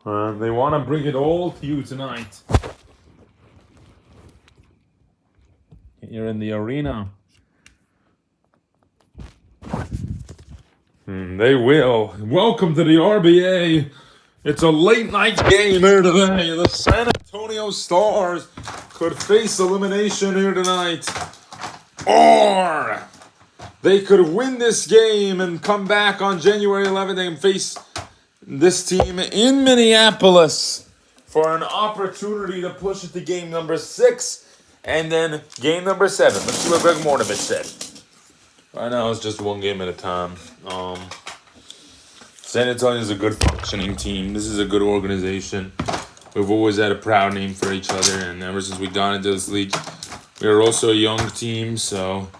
They want to bring it all to you tonight. You're in the arena. They will. Welcome to the RBA. It's a late night game here today. The San Antonio Stars could face elimination here tonight. Or they could win this game and come back on January 11th and face this team in Minneapolis for an opportunity to push it to game number 6 and then game number 7. Let's see what Greg Mornovich said. Right now it's just one game at a time. San Antonio is a good functioning team. This is a good organization. We've always had a proud name for each other, and ever since we got into this league, we are also a young team, so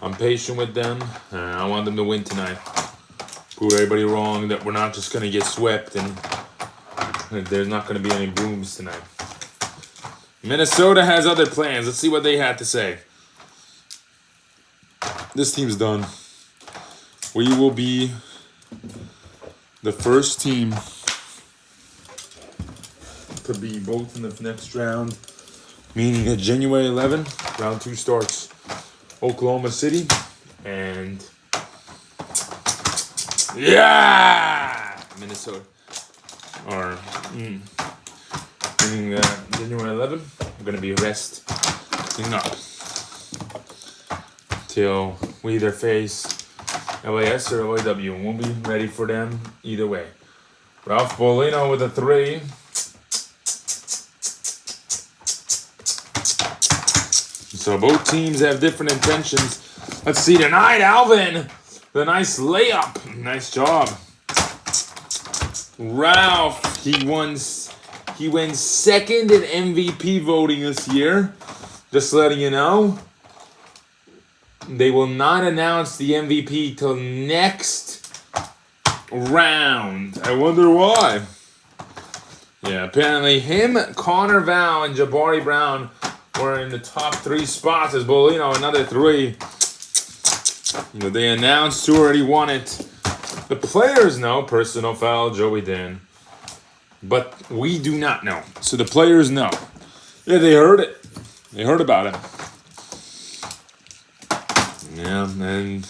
I'm patient with them, and I want them to win tonight. Prove everybody wrong that we're not just going to get swept, and there's not going to be any brooms tonight. Minnesota has other plans. Let's see what they had to say. This team's done. We will be the first team to be both in the next round, meaning at January 11, round 2 starts. Oklahoma City and Minnesota. Or meaning January 11, we're gonna be resting up till we either face LAS or OAW, and we'll be ready for them either way. Ralph Bolino with a 3. So both teams have different intentions. Let's see tonight, Alvin. The nice layup. Nice job. Ralph, he wins second in MVP voting this year. Just letting you know. They will not announce the MVP till next round. I wonder why. Yeah, apparently him, Connor Val, and Jabari Brown were in the top 3 spots as Bolino, another 3. They announced who already won it. The players know, personal foul, Joey Dan. But we do not know. So the players know. Yeah, they heard it. They heard about it. Yeah, and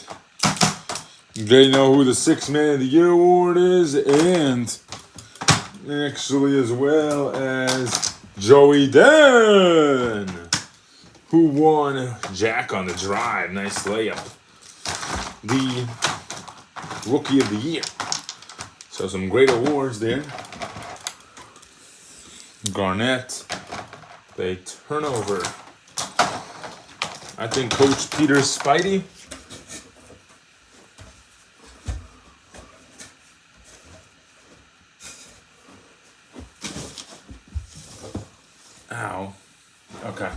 they know who the 6th Man of the Year award is, and actually as well as Joey Dan, who won Jack on the drive. Nice layup. The Rookie of the Year. So some great awards there. Garnett, they turnover. I think Coach Peter Spidey Ow. Okay.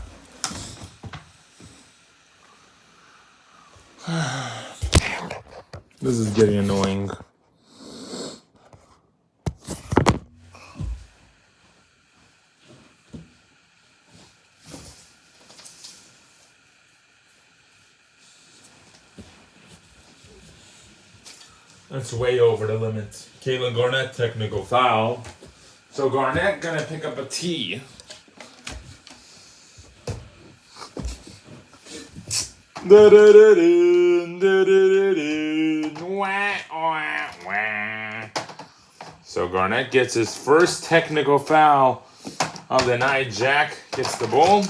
This is getting annoying. That's way over the limit. Caitlin Garnett, technical foul. So Garnett gonna pick up a T. So Garnett gets his first technical foul of the night. Jack gets the ball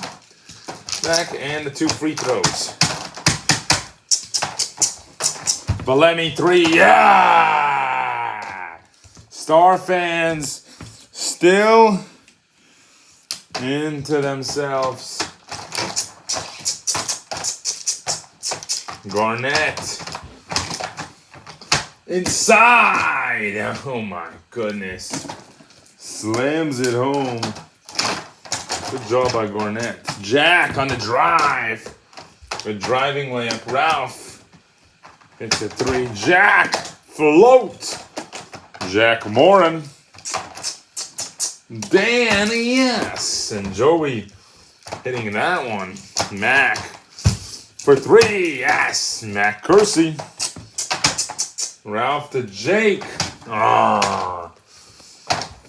back and the 2 free throws. Valemi 3, yeah! Star fans still into themselves. Garnett inside. Oh my goodness. Slams it home. Good job by Garnett. Jack on the drive. Good driving layup. Ralph hits a 3. Jack float. Jack Morin. Dan, yes. And Joey hitting that one. Mac for 3, yes. Mac Kersey. Ralph to Jake.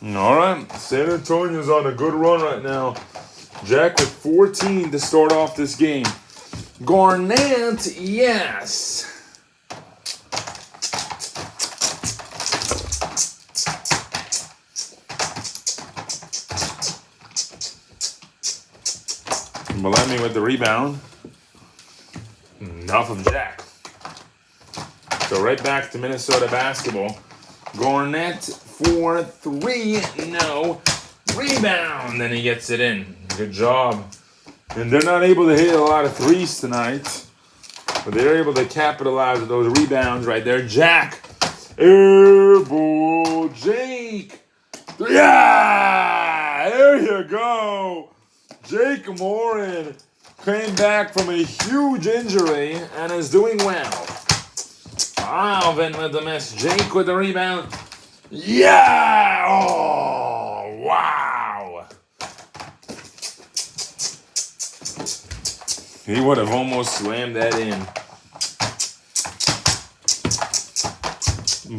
All right, San Antonio's on a good run right now. Jack with 14 to start off this game. Garnett, yes. Malemi with the rebound. Enough of Jack. So right back to Minnesota basketball. Garnett for 3, no. Rebound, then he gets it in. Good job. And they're not able to hit a lot of threes tonight, but they're able to capitalize with those rebounds right there. Jack, airball, Jake. Yeah, there you go. Jake Morin came back from a huge injury and is doing well. Alvin with the miss. Jake with the rebound. Yeah! Oh, wow. He would have almost slammed that in.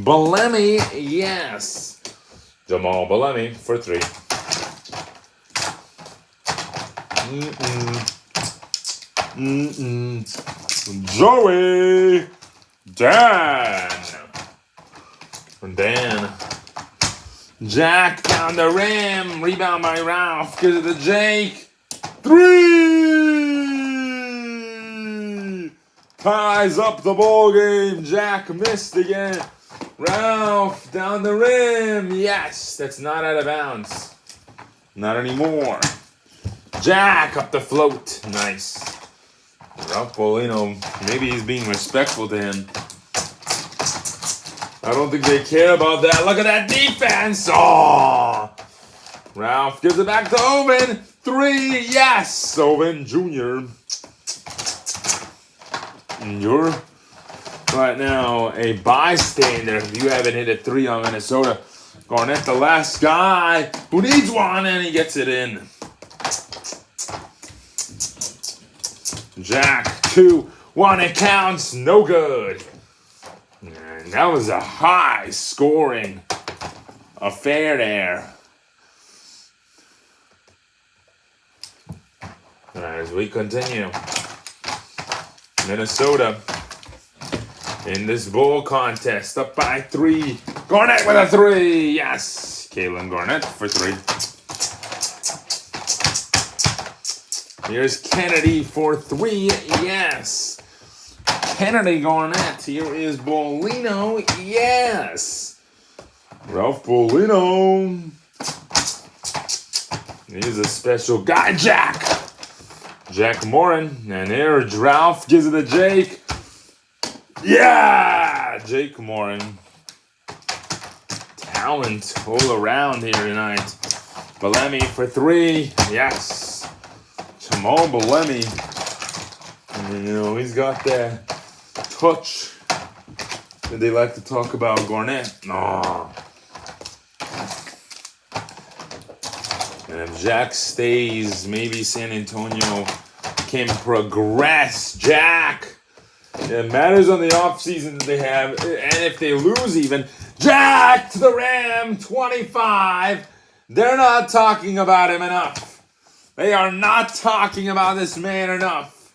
Belemi, yes. Jamal Belemi for 3. Joey Dan. Jack down the rim. Rebound by Ralph. Gives it to Jake. 3! Ties up the ball game. Jack missed again. Ralph down the rim. Yes, that's not out of bounds. Not anymore. Jack up the float. Nice. Ralph Bolino, maybe he's being respectful to him. I don't think they care about that. Look at that defense. Oh! Ralph gives it back to Owen. 3, yes. Owen Jr. And you're right now a bystander if you haven't hit a 3 on Minnesota. Garnett, the last guy who needs one, and he gets it in. Jack, 2, 1, it counts. No good. And that was a high scoring affair there. As we continue, Minnesota in this bowl contest, up by 3. Garnett with a 3, yes. Kalen Garnett for 3. Here's Kennedy for 3, yes. Kennedy Garnett. Here is Bolino, yes. Ralph Bolino. He's a special guy, Jack. Jack Morin. And there's Ralph. Gives it to Jake. Yeah! Jake Morin. Talent all around here tonight. Belemi for 3. Yes. Jamal Belemi. And, you know, he's got that touch that they like to talk about. Garnett. Oh. And if Jack stays, maybe San Antonio can progress. Jack. It matters on the offseason that they have. And if they lose even, Jack to the rim, 25. They're not talking about him enough. They are not talking about this man enough.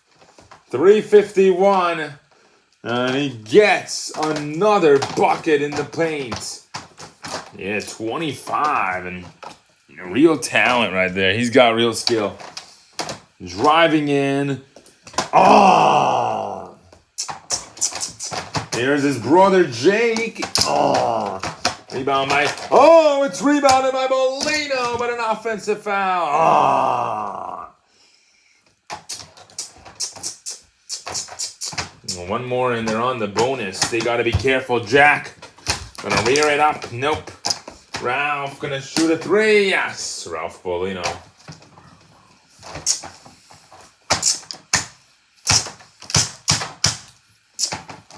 351. And he gets another bucket in the paint. Yeah, 25. And real talent right there. He's got real skill. Driving in. Oh! Here's his brother Jake. Oh! Rebound by... Oh, it's rebounded by Bolino, but an offensive foul. Oh! One more and they're on the bonus. They got to be careful. Jack gonna rear it up. Nope. Ralph gonna shoot a 3. Yes, Ralph Bolino.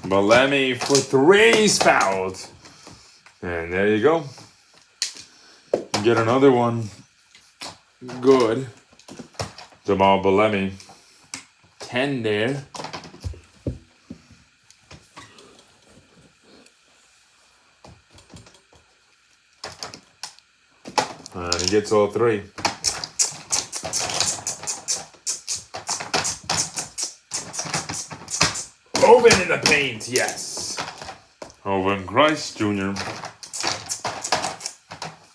Belemi for 3. He's fouled. And there you go. Get another one. Good. Jamal Belemi. 10 there. And he gets all three. Owen in the paint, yes. Owen Grice Jr.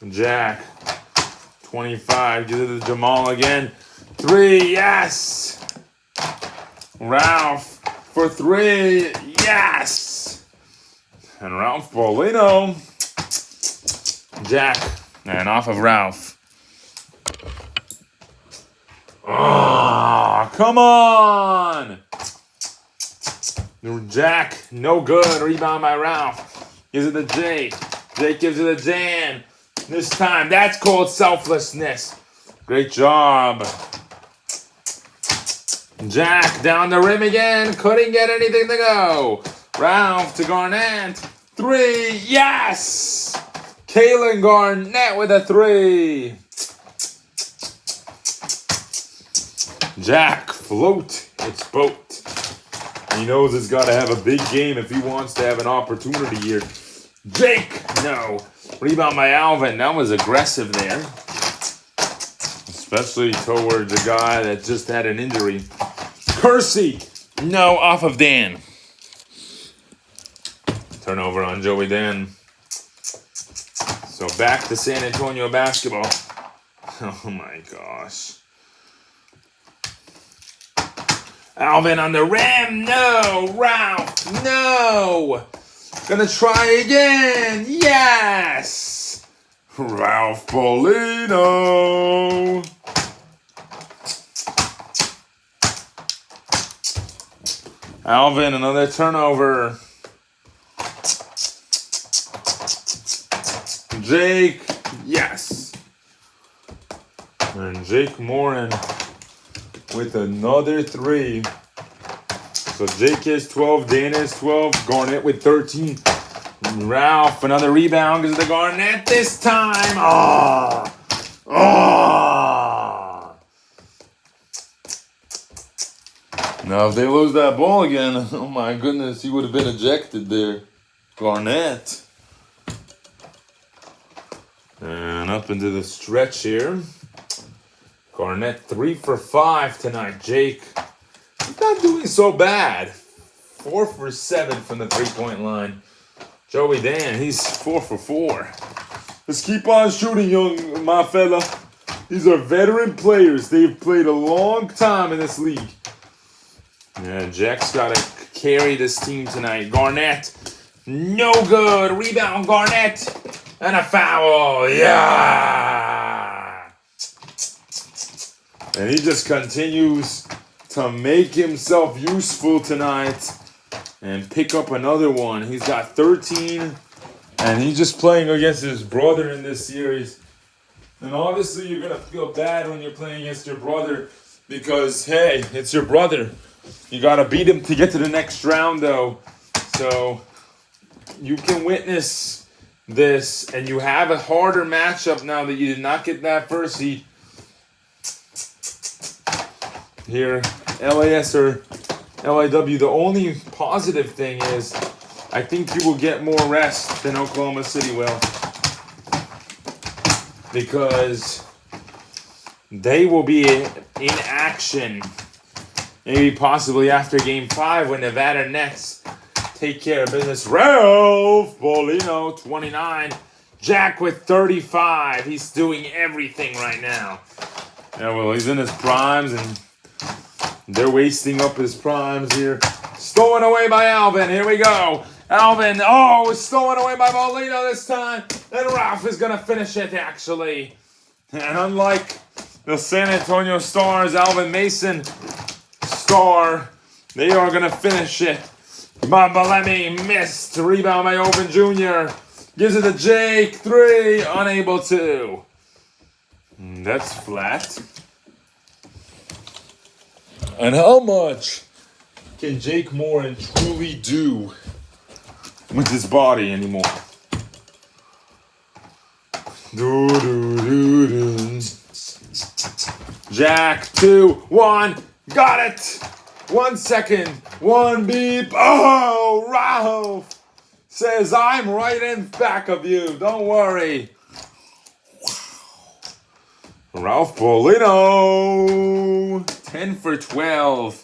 Jack, 25, gives it to Jamal again. 3, yes. Ralph for 3, yes. And Ralph Paulino. Jack, and off of Ralph. Oh, come on. Jack, no good. Rebound by Ralph. Gives it to Jake. Jake gives it to Dan. This time, that's called selflessness. Great job. Jack down the rim again. Couldn't get anything to go. Ralph to Garnett. 3, yes! Kalen Garnett with a 3. Jack, float its boat. He knows he's got to have a big game if he wants to have an opportunity here. Jake, no. Rebound by Alvin. That was aggressive there. Especially towards a guy that just had an injury. Kersey, no, off of Dan. Turnover on Joey Dan. So back to San Antonio basketball. Oh my gosh. Alvin on the rim. No. Ralph. No. Gonna try again. Yes. Ralph Paulino. Alvin, another turnover. Jake. Yes. And Jake Morin with another 3. So Jake is 12, Dan is 12, Garnett with 13. Ralph, another rebound because of the Garnett this time. Oh! Oh! Now if they lose that ball again, oh my goodness, he would have been ejected there. Garnett. And up into the stretch here. Garnett 3 for 5 tonight. Jake, he's not doing so bad. 4 for 7 from the 3-point line. Joey Dan, he's 4 for 4. Let's keep on shooting, my fella. These are veteran players. They've played a long time in this league. Yeah, Jack's got to carry this team tonight. Garnett, no good. Rebound, Garnett. And a foul. Yeah. And he just continues to make himself useful tonight and pick up another one. He's got 13, and he's just playing against his brother in this series. And obviously you're going to feel bad when you're playing against your brother because, hey, it's your brother. You got to beat him to get to the next round, though. So you can witness this, and you have a harder matchup now that you did not get that first seed. Here, LAS or LIW, the only positive thing is I think you will get more rest than Oklahoma City will. Because they will be in action maybe possibly after Game 5 when Nevada Nets take care of business. Ralph Paulino, 29. Jack with 35. He's doing everything right now. Yeah, well, he's in his primes, and they're wasting up his primes here. Stolen away by Alvin. Here we go. Alvin, oh, it's stolen away by Paulino this time. And Ralph is going to finish it, actually. And unlike the San Antonio Stars, Alvin Mason star, they are going to finish it. Mambalemi missed. Rebound by Open Jr. Gives it to Jake. 3. Unable to. That's flat. And how much can Jake Morin truly do with his body anymore? Jack, 2, 1. Got it. 1 second. 1 beep. Oh, Ralph says, I'm right in back of you. Don't worry. Wow. Ralph Polino, 10 for 12.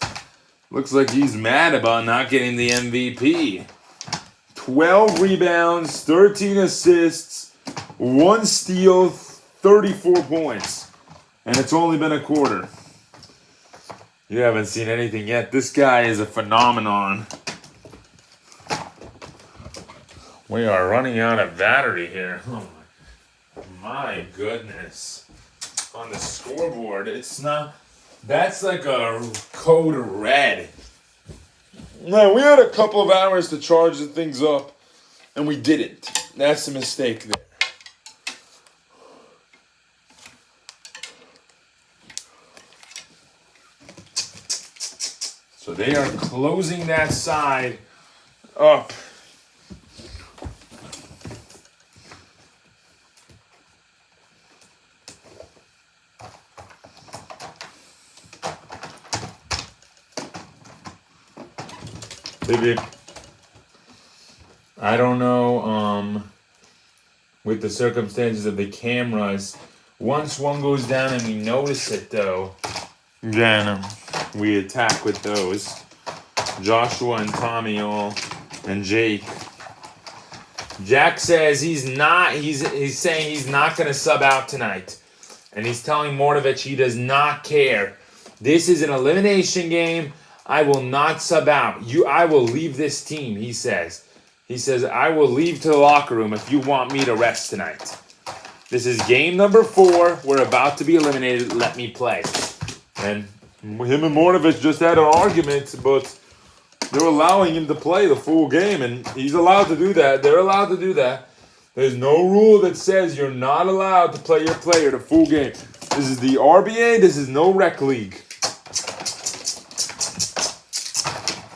Looks like he's mad about not getting the MVP. 12 rebounds, 13 assists, 1 steal, 34 points. And it's only been a quarter. You haven't seen anything yet. This guy is a phenomenon. We are running out of battery here. Oh my goodness. On the scoreboard, it's not... That's like a code red. No, we had a couple of hours to charge the things up, and we didn't. That's a mistake there. So they are closing that side up. Maybe, I don't know, with the circumstances of the cameras. Once one goes down and we notice it, though, then we attack with those. Joshua and Tommy and Jake. Jack says he's saying he's not going to sub out tonight. And he's telling Mordovich he does not care. This is an elimination game. I will not sub out. I will leave this team, he says. He says, I will leave to the locker room if you want me to rest tonight. This is game number 4. We're about to be eliminated. Let me play. And him and Mordovich just had an argument, but they're allowing him to play the full game, and he's allowed to do that. They're allowed to do that. There's no rule that says you're not allowed to play your player the full game. This is the RBA. This is no rec league.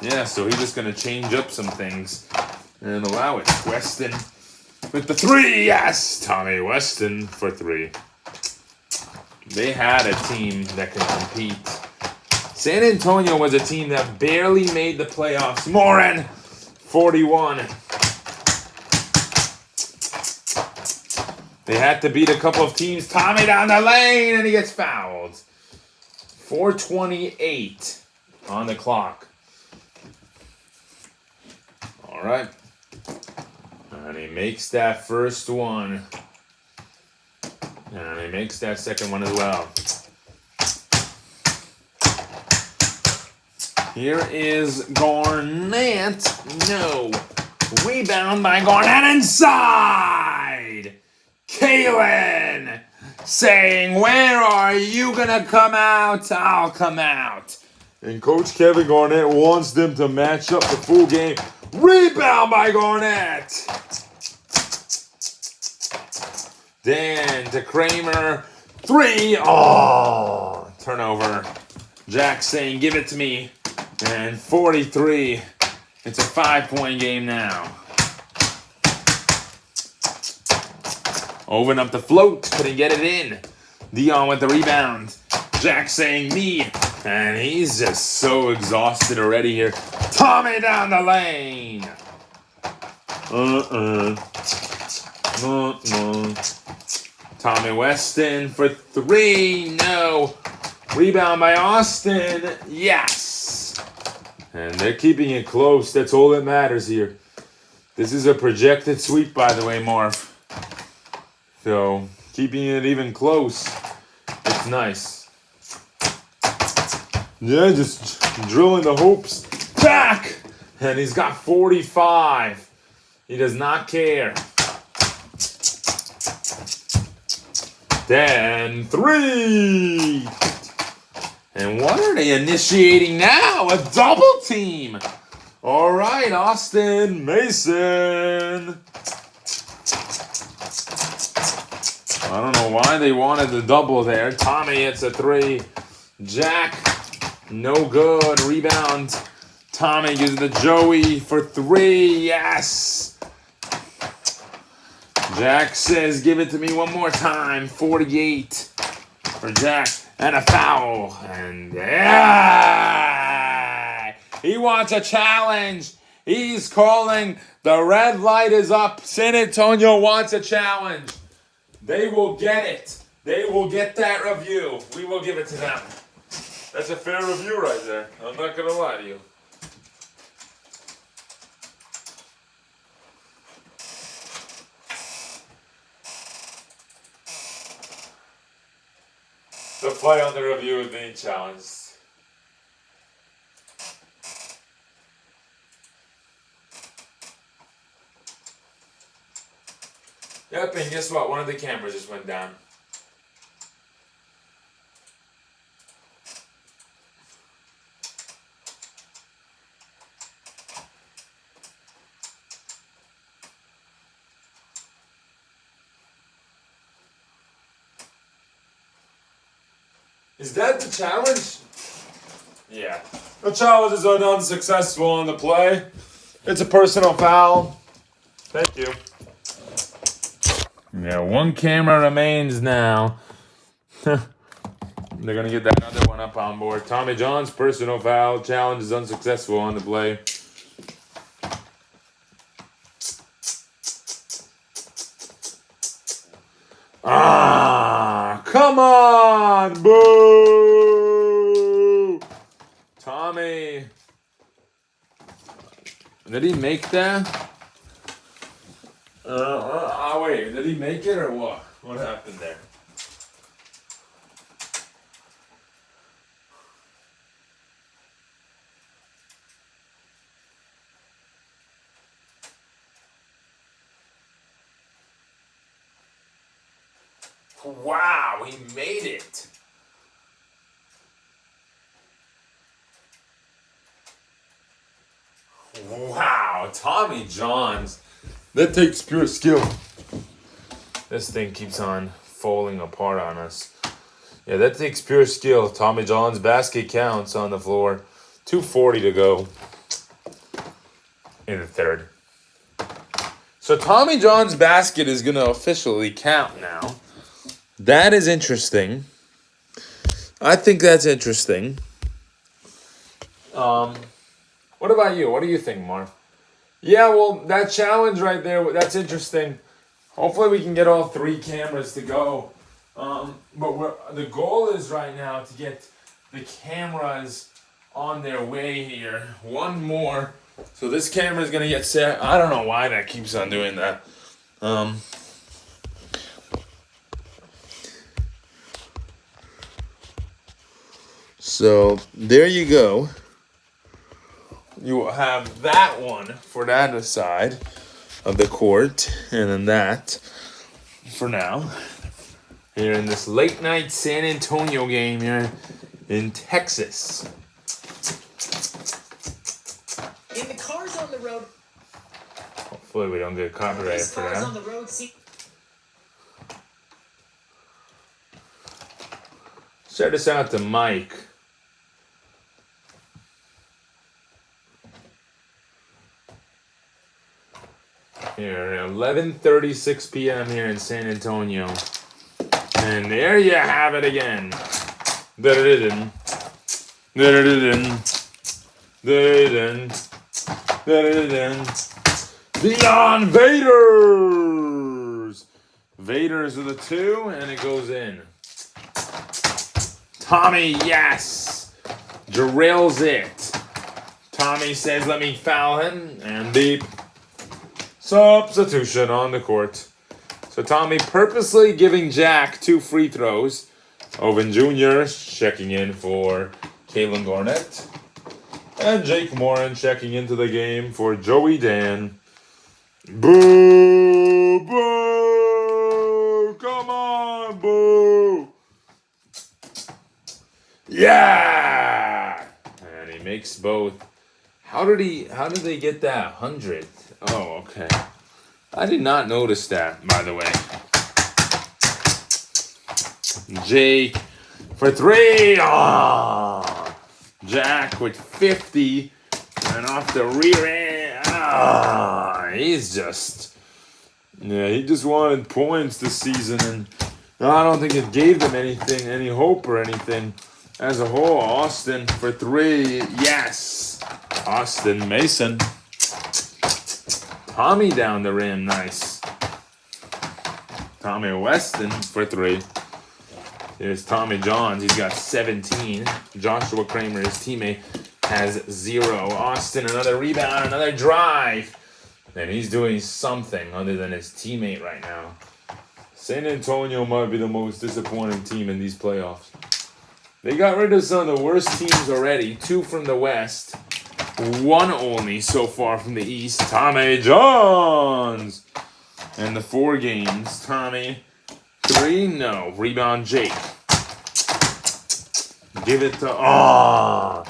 Yeah, so he's just going to change up some things and allow it. Weston with the 3. Yes, Tommy Weston for 3. They had a team that can compete. San Antonio was a team that barely made the playoffs. Morin, 41. They had to beat a couple of teams. Tommy down the lane, and he gets fouled. 4:28 on the clock. All right. And he makes that first one. And he makes that second one as well. Here is Garnett. No. Rebound by Garnett inside. Kalen saying, where are you going to come out? I'll come out. And Coach Kevin Garnett wants them to match up the full game. Rebound by Garnett. Dan to Kramer. 3. Oh, turnover. Jack saying, give it to me. And 43. It's a 5-point game now. Open up the float. Couldn't get it in. Dion with the rebound. Jack saying me. And he's just so exhausted already here. Tommy down the lane. Tommy Weston for 3. No. Rebound by Austin. Yes. And they're keeping it close. That's all that matters here. This is a projected sweep, by the way, Marv. So, keeping it even close. It's nice. Yeah, just drilling the hoops. Back! And he's got 45. He does not care. Then 3. And what are they initiating now? A double team. All right, Austin Mason. I don't know why they wanted the double there. Tommy hits a 3. Jack, no good. Rebound. Tommy gives it to Joey for 3. Yes. Jack says, give it to me one more time. 48 for Jack. And a foul. And yeah, he wants a challenge. He's calling. The red light is up. San Antonio wants a challenge. They will get it. They will get that review. We will give it to them. That's a fair review right there. I'm not going to lie to you. The play on the review is being challenged. Yep, and guess what? One of the cameras just went down. Is that the challenge? Yeah. The challenges are unsuccessful on the play. It's a personal foul. Thank you. Yeah, one camera remains now. They're going to get that other one up on board. Tommy John's personal foul. Challenge is unsuccessful on the play. Ah, come on, boo! Tommy. Did he make that? Wait, did he make it or what? What happened there? Wow, he made it. Wow, Tommy John's. That takes pure skill. This thing keeps on falling apart on us. Yeah, that takes pure skill. Tommy John's basket counts on the floor. 2:40 to go in the third. So Tommy John's basket is going to officially count now. That is interesting. I think that's interesting. What about you? What do you think, Marv? Yeah, well, that challenge right there, that's interesting. Hopefully we can get all three cameras to go. But the goal is right now to get the cameras on their way here. One more. So this camera is going to get set. I don't know why that keeps on doing that. So there you go. You will have that one for that side of the court, and then that for now. Here in this late night San Antonio game here in Texas. In the cars on the road. Hopefully we don't get copyrighted for that. On the road, Shout this out to Mike. Here, 11:36 p.m. here in San Antonio. And there you have it again. Da-da-da-dun. Da-da-da-dun. Da-da-da-dun. Da-da-da-dun. The Invaders! Vaders with a 2, and it goes in. Tommy, yes! Drills it. Tommy says, let me foul him, and beep. Substitution on the court. So Tommy purposely giving Jack 2 free throws. Owen Jr. checking in for Kalen Garnett. And Jake Morin checking into the game for Joey Dan. Boo! Boo! Come on, boo! Yeah! And he makes both. How did they get that 100th? Oh, okay. I did not notice that, by the way. Jake for 3. Oh, Jack with 50. And off the rear end. Oh, he's just... Yeah, he just wanted points this season. And I don't think it gave them anything, any hope or anything. As a whole, Austin for 3. Yes. Austin Mason. Tommy down the rim, nice. Tommy Weston for 3. There's Tommy Johns. He's got 17. Joshua Kramer, his teammate, has 0. Austin, another rebound, another drive. And he's doing something other than his teammate right now. San Antonio might be the most disappointing team in these playoffs. They got rid of some of the worst teams already. 2 from the West. 1 only so far from the East. Tommy Johns. And the 4 games. Tommy. 3. No. Rebound Jake. Give it to...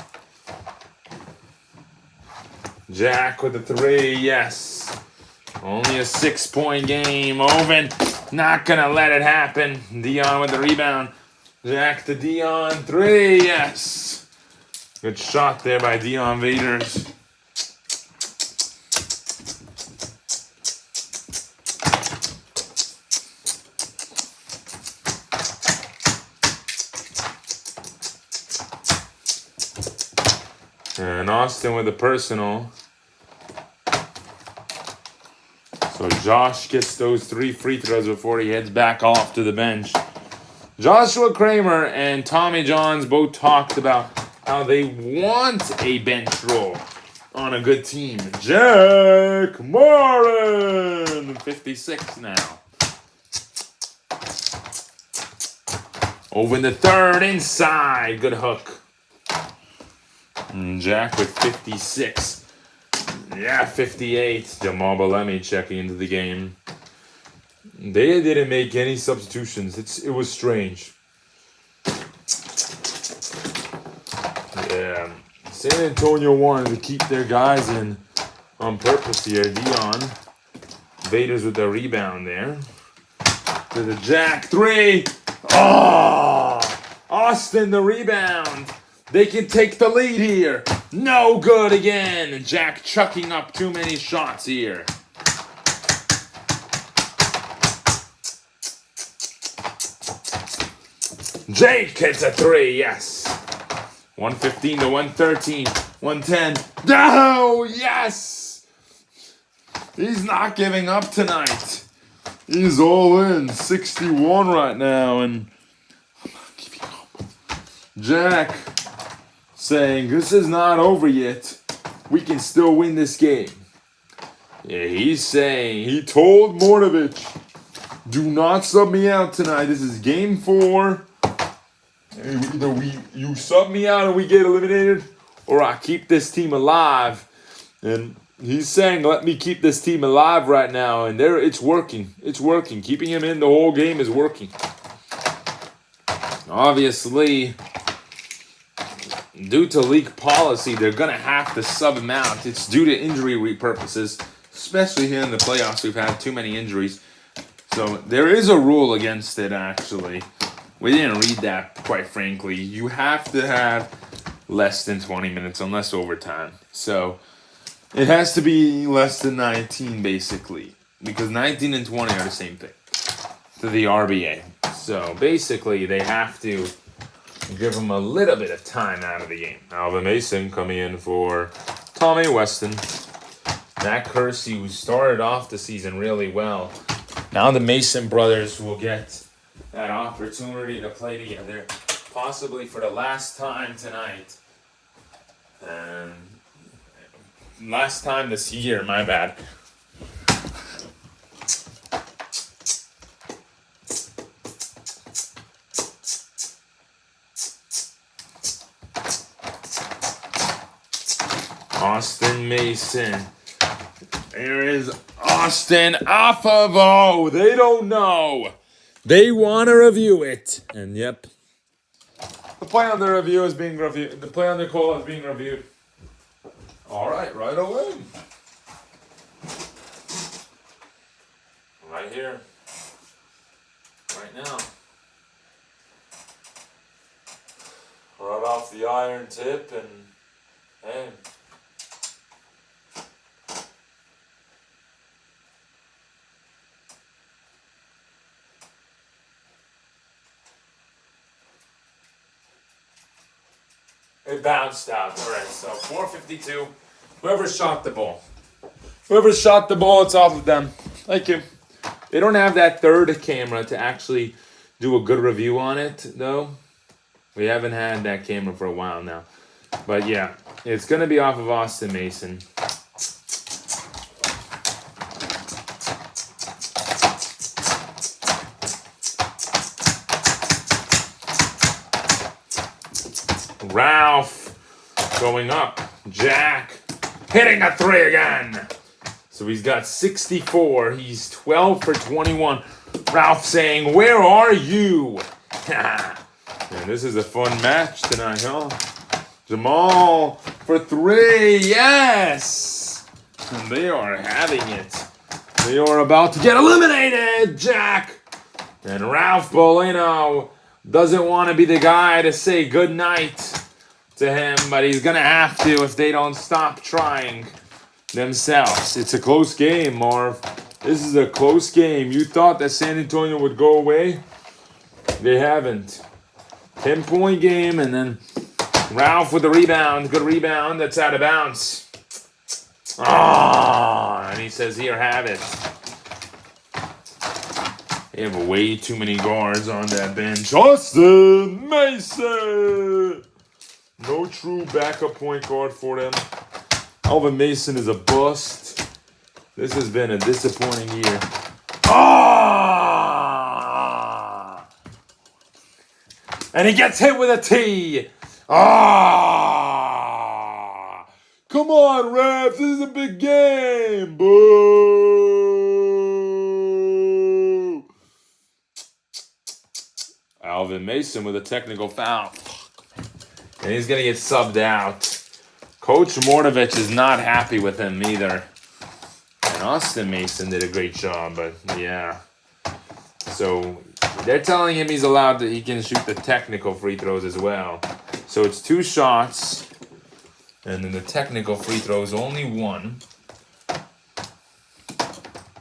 Jack with the 3. Yes. Only a 6-point game. Oven. Not going to let it happen. Dion with the rebound. Jack to Dion. 3. Yes. Good shot there by Dion Waiters. And Austin with a personal. So Josh gets those 3 free throws before he heads back off to the bench. Joshua Kramer and Tommy Johns both talked about how they want a bench role on a good team. Jack Morin, 56 now. Over in the 3rd, inside. Good hook. And Jack with 56. Yeah, 58. Jamal Balemi checking into the game. They didn't make any substitutions. It was strange. Yeah. San Antonio wanted to keep their guys in on purpose here. Dion. Waiters with the rebound there. To the Jack 3. Oh! Austin the rebound. They can take the lead here. No good again. Jack chucking up too many shots here. Jake hits a 3, yes. 115 to 113, 110. No, yes. He's not giving up tonight. He's all in. 61 right now. And I'm not giving up. Jack saying, this is not over yet. We can still win this game. Yeah, he's saying, he told Mornovich, do not sub me out tonight. This is game 4. Either you sub me out and we get eliminated, or I keep this team alive. And he's saying, let me keep this team alive right now. And it's working. It's working. Keeping him in the whole game is working. Obviously, due to league policy, they're going to have to sub him out. It's due to injury purposes, especially here in the playoffs. We've had too many injuries. So there is a rule against it, actually. We didn't read that, quite frankly. You have to have less than 20 minutes, unless overtime. So it has to be less than 19, basically. Because 19 and 20 are the same thing to the RBA. So basically, they have to give him a little bit of time out of the game. Alvin Mason coming in for Tommy Weston. Matt Kersey, who started off the season really well. Now the Mason brothers will get that opportunity to play together, possibly for the last time tonight. And last time this year, my bad. Austin Mason. There is Austin Afavo. They don't know. They want to review it. And yep. The play on the review is being reviewed. The play on the call is being reviewed. Alright, right away. Right here. Right now. Right off the iron tip and hey. It bounced out. All right, so 4:52. Whoever shot the ball. It's off of them. Thank you. They don't have that third camera to actually do a good review on it, though. We haven't had that camera for a while now. But yeah, it's going to be off of Austin Mason. Ralph going up. Jack hitting a 3 again. So he's got 64. He's 12 for 21. Ralph saying, "Where are you?" And this is a fun match tonight, huh? Jamal for 3. Yes! And they are having it. They are about to get eliminated, Jack. And Ralph Bolino doesn't want to be the guy to say good night to him, but he's going to have to if they don't stop trying themselves. It's a close game, Marv. This is a close game. You thought that San Antonio would go away? They haven't. 10-point game, and then Ralph with the rebound. Good rebound. That's out of bounds. And he says, "Here, have it." They have way too many guards on that bench. Austin Mason! No true backup point guard for them. Alvin Mason is a bust. This has been a disappointing year. And he gets hit with a T. Come on, refs. This is a big game. Boo. Alvin Mason with a technical foul. And he's going to get subbed out. Coach Mordovich is not happy with him either. And Austin Mason did a great job, but yeah. So they're telling him he can shoot the technical free throws as well. So it's 2 shots. And then the technical free throw is only 1.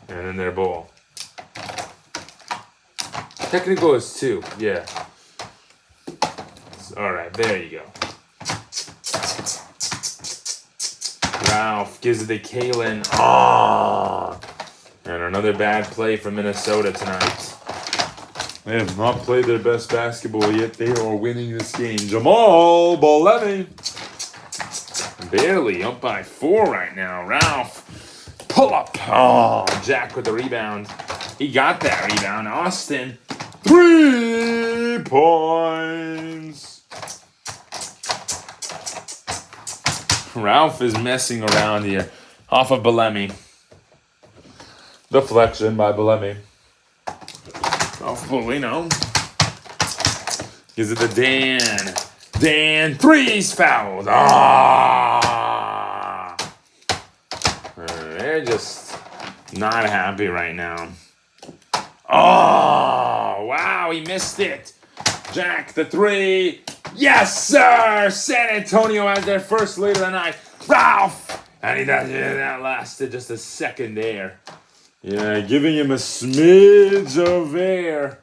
And then their ball. Technical is 2, yeah. All right, there you go. Ralph gives it to Kalen. And another bad play from Minnesota tonight. They have not played their best basketball yet. They are winning this game. Jamal Bolemi. Barely up by 4 right now. Ralph. Pull up. Jack with the rebound. He got that rebound. Austin. 3 points. Ralph is messing around here. Off of Bolemi. Deflection by Bolemi. Off Bolino. Gives it to Dan. Dan, 3's fouled. They're just not happy right now. Wow, he missed it. Jack, the 3. Yes, sir! San Antonio has their first lead of the night. Ralph! And he does it. That lasted just a second there. Yeah, giving him a smidge of air.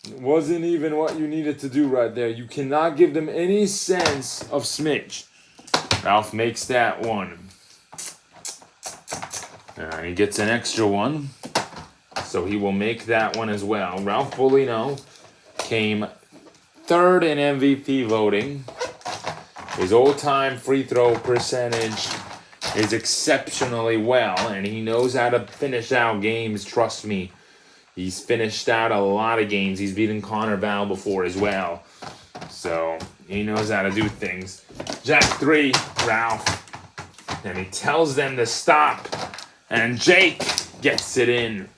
It wasn't even what you needed to do right there. You cannot give them any sense of smidge. Ralph makes that one. And he gets an extra one. So he will make that one as well. Ralph Bolino came 3rd in MVP voting. His all-time free throw percentage is exceptionally well, and he knows how to finish out games, trust me. He's finished out a lot of games. He's beaten Connor Val before as well. So he knows how to do things. Jack 3, Ralph. And he tells them to stop. And Jake gets it in.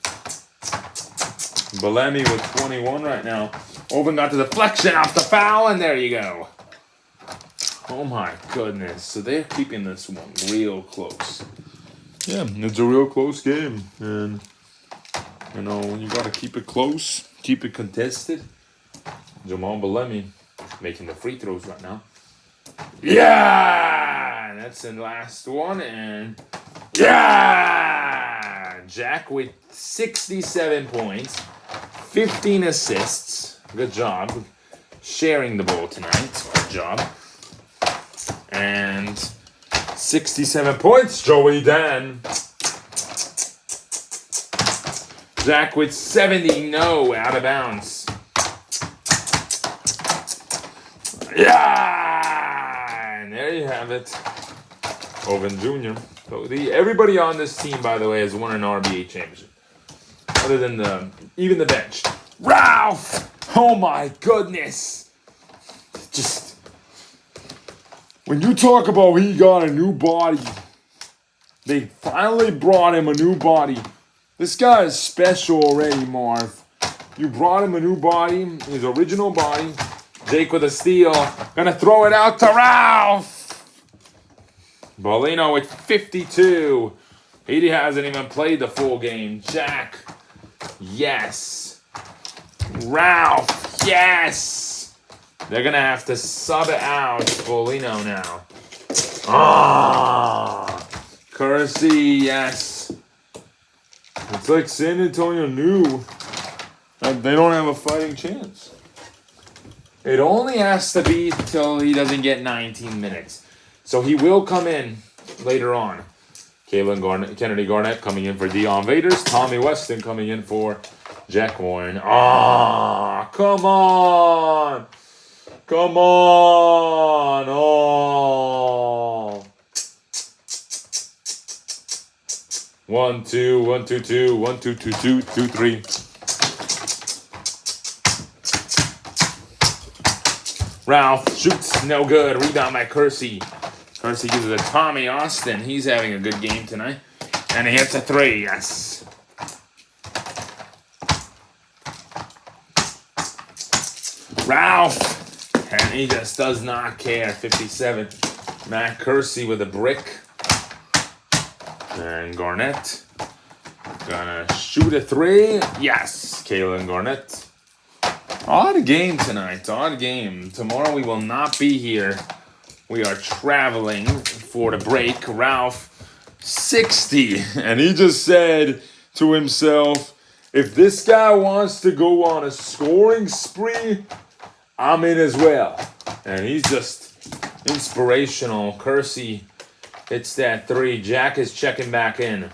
Bolemi with 21 right now. Oven got the deflection off the foul, and there you go. Oh my goodness. So they're keeping this one real close. Yeah, it's a real close game. And, you know, you got to keep it close, keep it contested. Jamal Bolemi making the free throws right now. Yeah! That's the last one, and yeah! Jack with 67 points, 15 assists. Good job. Sharing the ball tonight. Good job. And 67 points, Joey Dan. Jack with 70, no, out of bounds. Yeah! And there you have it. Owen Jr. So everybody on this team, by the way, has won an RBA championship. Other than even the bench. Ralph! Oh my goodness! Just when you talk about he got a new body, they finally brought him a new body. This guy is special already, Marv. You brought him a new body, his original body. Jake with a steal. Gonna throw it out to Ralph. Bolino with 52. He hasn't even played the full game. Jack. Yes. Ralph. Yes. They're gonna have to sub it out. Bolino now. Ah. Kersey. Yes. It's like San Antonio knew that they don't have a fighting chance. It only has to be till he doesn't get 19 minutes. So he will come in later on. Kennedy Garnett coming in for Dion Waiters. Tommy Weston coming in for Jack Warren. Ah, come on. Come on. Oh. 1, 2, 1, 2, 2, 1, 2, 2, 2, 2, 3. Ralph shoots, no good. Rebound by Kersey. Kersey gives it to Tommy Austin. He's having a good game tonight. And he hits a 3, yes. Ralph. And he just does not care. 57. Matt Kersey with a brick. And Garnett. Gonna shoot a 3. Yes. Kalen Garnett. Odd game tonight. Odd game. Tomorrow we will not be here. We are traveling for the break. Ralph, 60. And he just said to himself, if this guy wants to go on a scoring spree, I'm in as well. And he's just inspirational. Kersey hits that 3. Jack is checking back in.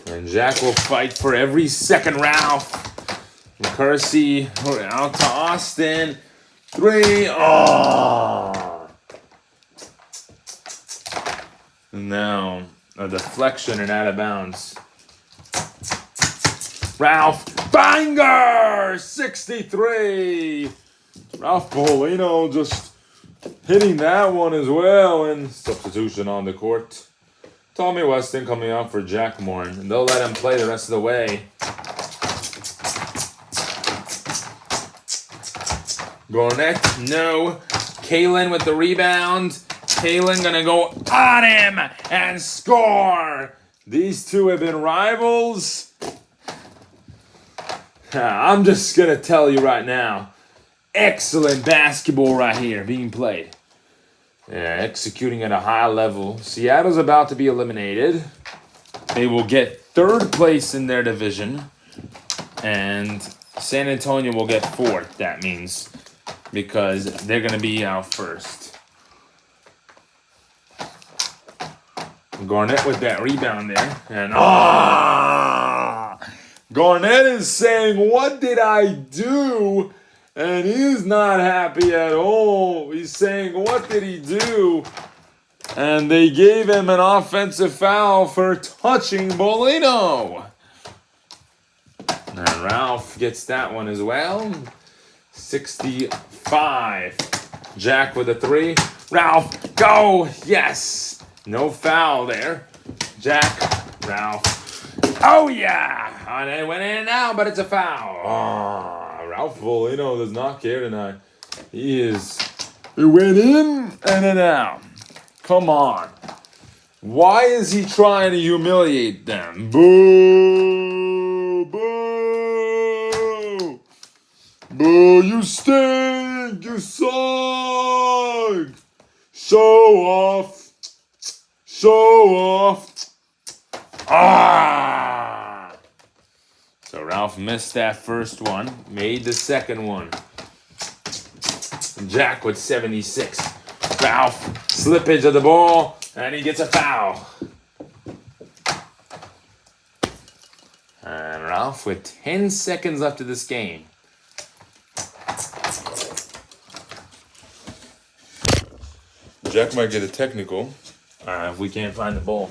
And Jack will fight for every second. Ralph. And Kersey out to Austin. 3. Oh. Now, a deflection and out of bounds. Ralph, banger! 63! Ralph Bolino just hitting that one as well. And substitution on the court. Tommy Weston coming out for Jack Morin. And they'll let him play the rest of the way. Garnett, no. Kalen with the rebound. Kalen gonna go on him and score. These two have been rivals. I'm just gonna tell you right now, excellent basketball right here being played. Yeah, executing at a high level. Seattle's about to be eliminated. They will get 3rd place in their division, and San Antonio will get 4th. That means because they're gonna be out first. Garnett with that rebound there. And Garnett is saying, what did I do? And he's not happy at all. He's saying, what did he do? And they gave him an offensive foul for touching Bolino. And Ralph gets that one as well. 65. Jack with a 3. Ralph, go! Yes! No foul there. Jack, Ralph. Oh, yeah! And it went in and out, but it's a foul. Oh, Ralph Bolino does not care tonight. It went in and then out. Come on. Why is he trying to humiliate them? Boo! Boo! Boo! You stink! You suck! Show off! Show off! Ah! So Ralph missed that first one, made the second one. Jack with 76. Ralph, slippage of the ball, and he gets a foul. And Ralph with 10 seconds left of this game. Jack might get a technical. If we can't find the ball.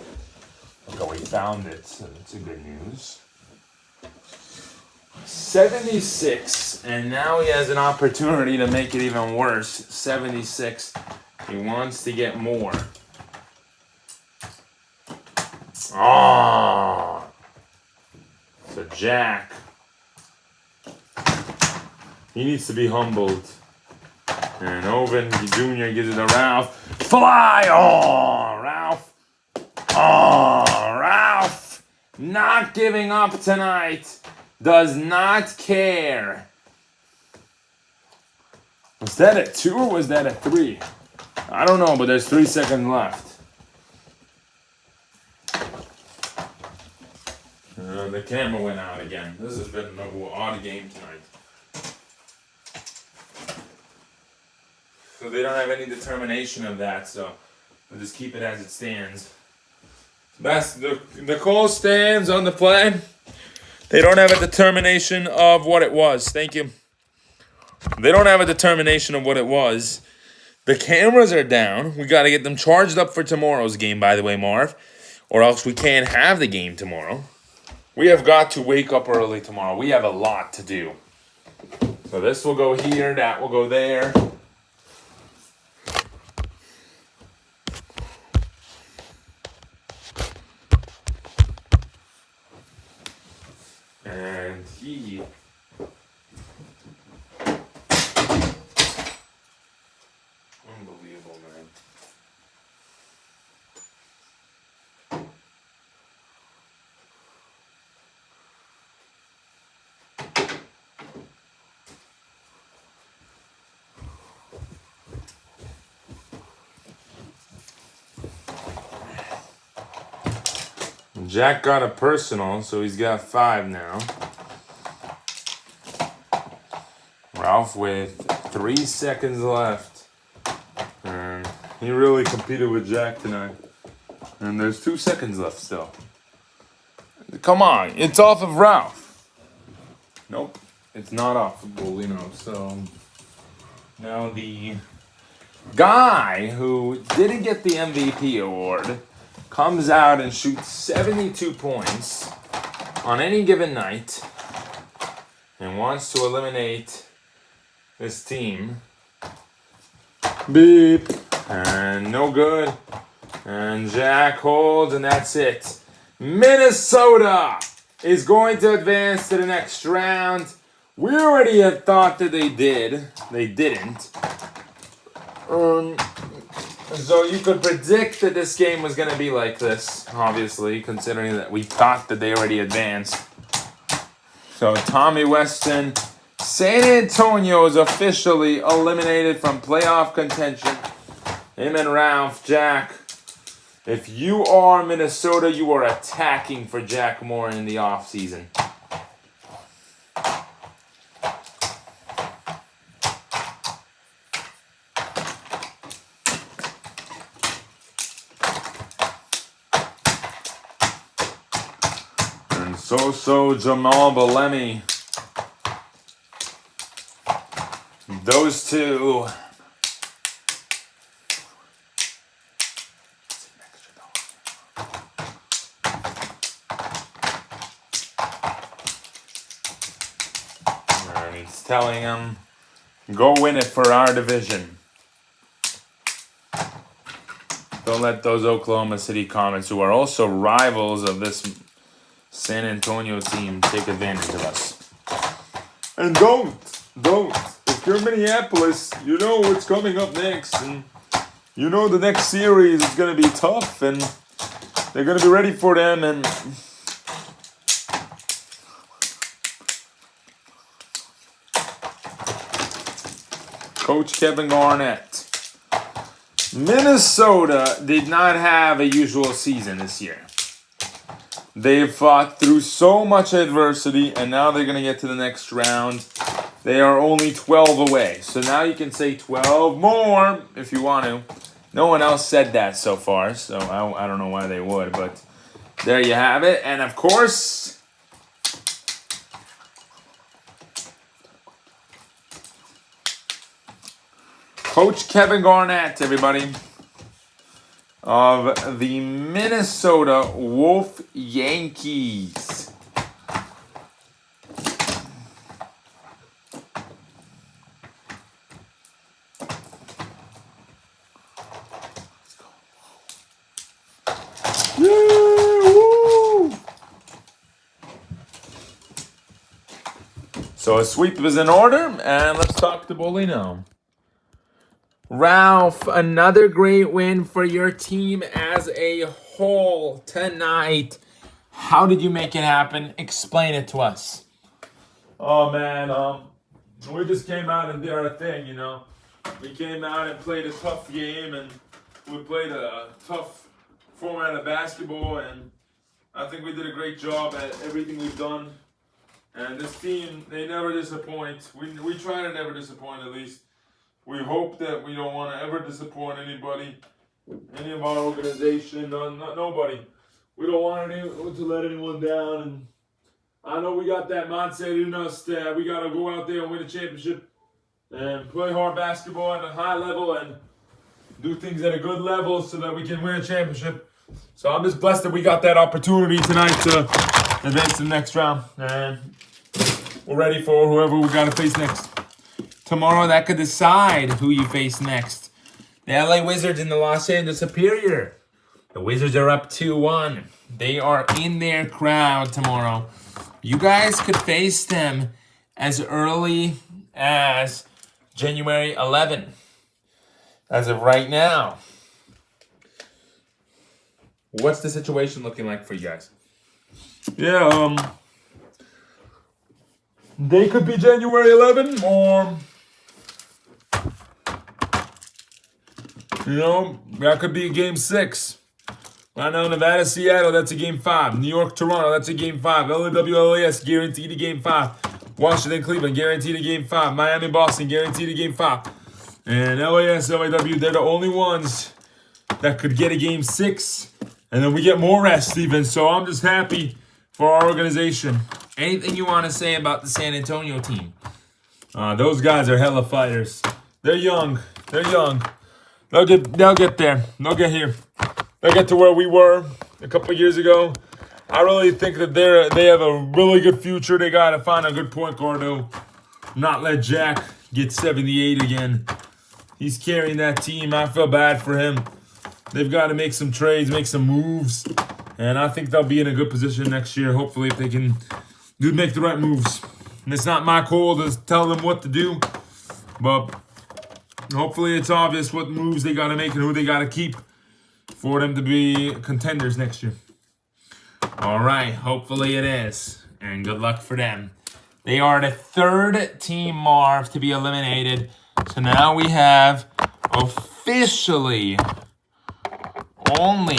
Okay, we found it, so that's a good news. 76, and now he has an opportunity to make it even worse. 76. He wants to get more. Oh. So Jack, he needs to be humbled. And Owen Jr. gives it to Ralph. Fly! Oh, Ralph. Oh, Ralph. Not giving up tonight. Does not care. Was that a 2 or was that a 3? I don't know, but there's 3 seconds left. The camera went out again. This has been an odd game tonight. So they don't have any determination of that, so we'll just keep it as it stands. The call stands on the play. They don't have a determination of what it was. Thank you. They don't have a determination of what it was. The cameras are down. We got to get them charged up for tomorrow's game, by the way, Marv. Or else we can't have the game tomorrow. We have got to wake up early tomorrow. We have a lot to do. So this will go here. That will go there. And he... Unbelievable, man. Jack got a personal, so he's got 5 now. Ralph with 3 seconds left. And he really competed with Jack tonight. And there's 2 seconds left still. Come on, it's off of Ralph. Nope, it's not off of Bolino. So now the guy who didn't get the MVP award comes out and shoots 72 points on any given night and wants to eliminate this team. Beep. And no good. And Jack holds, and that's it. Minnesota is going to advance to the next round. We already had thought that they did. They didn't. So you could predict that this game was going to be like this, obviously, considering that we thought that they already advanced. So Tommy Weston, San Antonio is officially eliminated from playoff contention. Him and Ralph, Jack. If you are Minnesota, you are attacking for Jack Moore in the offseason. So Jamal Belemi. Those two. And he's telling him, go win it for our division. Don't let those Oklahoma City Comets, who are also rivals of this San Antonio team, take advantage of us. And don't. If you're Minneapolis, you know what's coming up next. And you know the next series is going to be tough. And they're going to be ready for them. And Coach Kevin Garnett. Minnesota did not have a usual season this year. They've fought through so much adversity, and now they're going to get to the next round. They are only 12 away. So now you can say 12 more if you want to. No one else said that so far, so I don't know why they would. But there you have it. And, of course, Coach Kevin Garnett, everybody. of the Minnesota Wolf Yankees. Woo! So a sweep is in order, and let's talk to Bully now. Ralph, another great win for your team as a whole tonight. How did you make it happen? Explain it to us. Oh man, we just came out and did our thing, you know. We came out and played a tough game, and we played a tough format of basketball, and I think we did a great job at everything we've done. And this team, they never disappoint. We try to never disappoint, at least. We hope that we don't want to ever disappoint anybody, any of our organization, nobody. We don't want to let anyone down. And I know we got that mindset in us that we got to go out there and win a championship and play hard basketball at a high level and do things at a good level so that we can win a championship. So I'm just blessed that we got that opportunity tonight to advance to the next round. And we're ready for whoever we got to face next. Tomorrow that could decide who you face next. The LA Wizards and the Los Angeles Superior. The Wizards are up 2-1. They are in their crowd tomorrow. You guys could face them as early as January 11th. As of right now. What's the situation looking like for you guys? Yeah, they could be January 11 or, you know, that could be Game 6. Right now, Nevada, Seattle, that's a Game 5. New York, Toronto, that's a Game 5. LAWLAS, guaranteed a Game 5. Washington, Cleveland, guaranteed a Game 5. Miami, Boston, guaranteed a Game 5. And LAS, LAW, they're the only ones that could get a Game 6. And then we get more rest even. So I'm just happy for our organization. Anything you want to say about the San Antonio team? Those guys are hella fighters. They're young. They'll get there. They'll get here. They'll get to where we were a couple years ago. I really think that they have a really good future. They got to find a good point guard to not let Jack get 78 again. He's carrying that team. I feel bad for him. They've got to make some trades, make some moves. And I think they'll be in a good position next year, hopefully, if they can make the right moves. And it's not my call to tell them what to do. But hopefully it's obvious what moves they got to make and who they got to keep for them to be contenders next year. All right, hopefully it is. And good luck for them. They are the third team, Marv, to be eliminated. So now we have officially only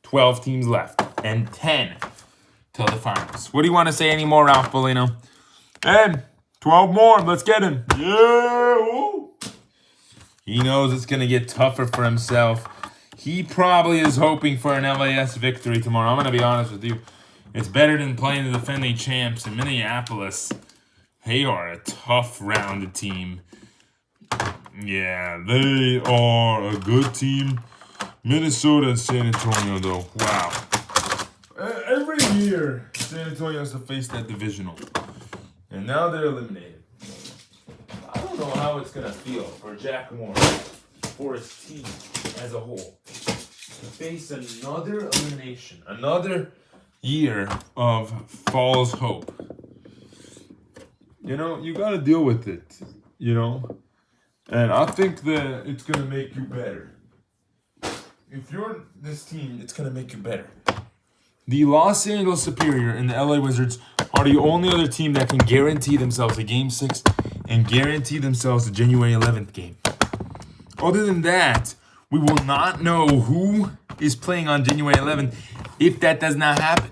12 teams left and 10 till the finals. What do you want to say anymore, Ralph Bolino? And 12 more. Let's get him. Yeah. Woo. He knows it's going to get tougher for himself. He probably is hoping for an LAS victory tomorrow. I'm going to be honest with you. It's better than playing the defending champs in Minneapolis. They are a tough rounded team. Yeah, they are a good team. Minnesota and San Antonio, though. Wow. Every year, San Antonio has to face that divisional. And now they're eliminated. I don't know how it's going to feel for Jack Moore, for his team as a whole, to face another elimination, another year of false hope. You know, you got to deal with it, you know? And I think that it's going to make you better. If you're this team, it's going to make you better. The Los Angeles Superior and the LA Wizards are the only other team that can guarantee themselves a Game 6 and guarantee themselves a January 11th game. Other than that, we will not know who is playing on January 11th if that does not happen.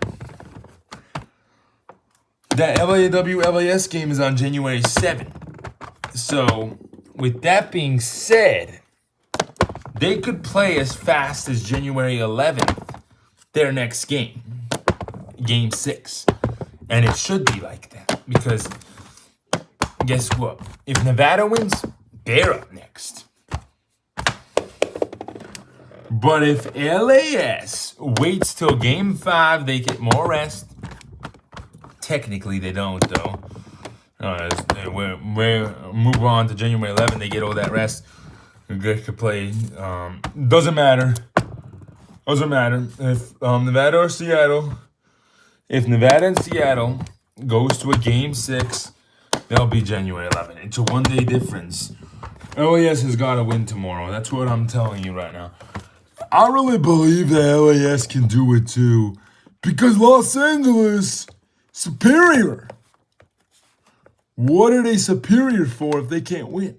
That LAW-LAS game is on January 7th. So, with that being said, they could play as fast as January 11th, their next game, Game 6. And it should be like that because guess what? If Nevada wins, they're up next. But if LAS waits till Game 5, they get more rest. Technically, they don't, though. We move on to January 11th. They get all that rest. They could play. Doesn't matter. Doesn't matter if Nevada or Seattle. If Nevada and Seattle goes to a Game 6, they'll be January 11th. It's a one-day difference. LAS has got to win tomorrow. That's what I'm telling you right now. I really believe that LAS can do it too, because Los Angeles superior. What are they superior for if they can't win?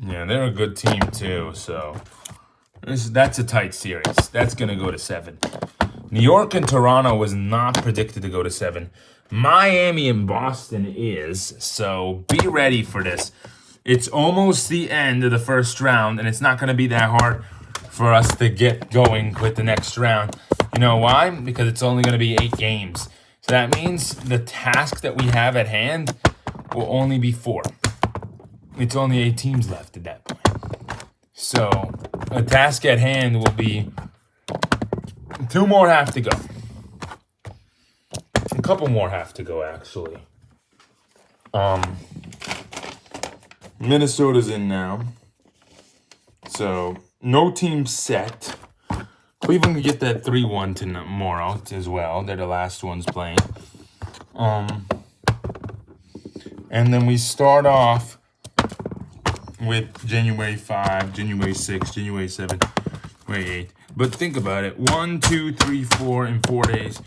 Yeah, they're a good team too, so that's a tight series. That's going to go to 7. New York and Toronto was not predicted to go to 7. Miami and Boston is, so be ready for this. It's almost the end of the first round, and it's not going to be that hard for us to get going with the next round. You know why? Because it's only going to be 8 games. So that means the task that we have at hand will only be 4. It's only 8 teams left at that point. So a task at hand will be 2 more have to go. A couple more have to go, actually. Minnesota's in now. So no team set. Cleveland could get that 3-1 tomorrow as well. They're the last ones playing. And then we start off with January 5, January 6, January 7, January 8. But think about it. 1, 2, 3, 4 in 4 days.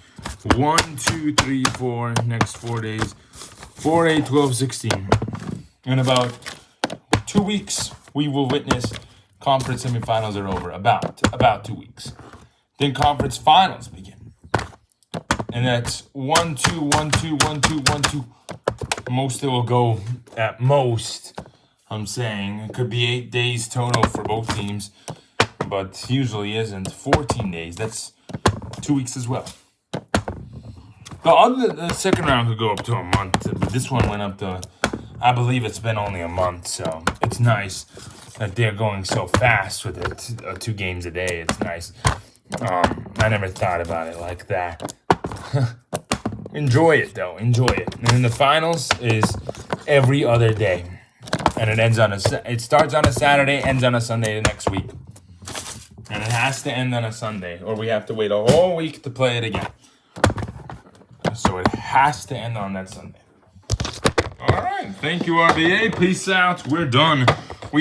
1, 2, 3, 4 next 4 days. 4, 8, 12, 16. In about 2 weeks, we will witness conference semifinals are over. About 2 weeks. Then conference finals begin. And that's 1, 2, 1, 2, 1, 2, 1, 2. Most it will go at most. I'm saying it could be 8 days total for both teams, but usually isn't. 14 days. That's 2 weeks as well. The second round could go up to a month, but this one went up to, I believe it's been only a month, so it's nice that they're going so fast with it. 2 games a day, it's nice. I never thought about it like that. Enjoy it, though. Enjoy it. And then the finals is every other day. And it starts on a Saturday, ends on a Sunday the next week. And it has to end on a Sunday, or we have to wait a whole week to play it again. So it has to end on that Sunday. All right. Thank you, RBA. Peace out. We're done.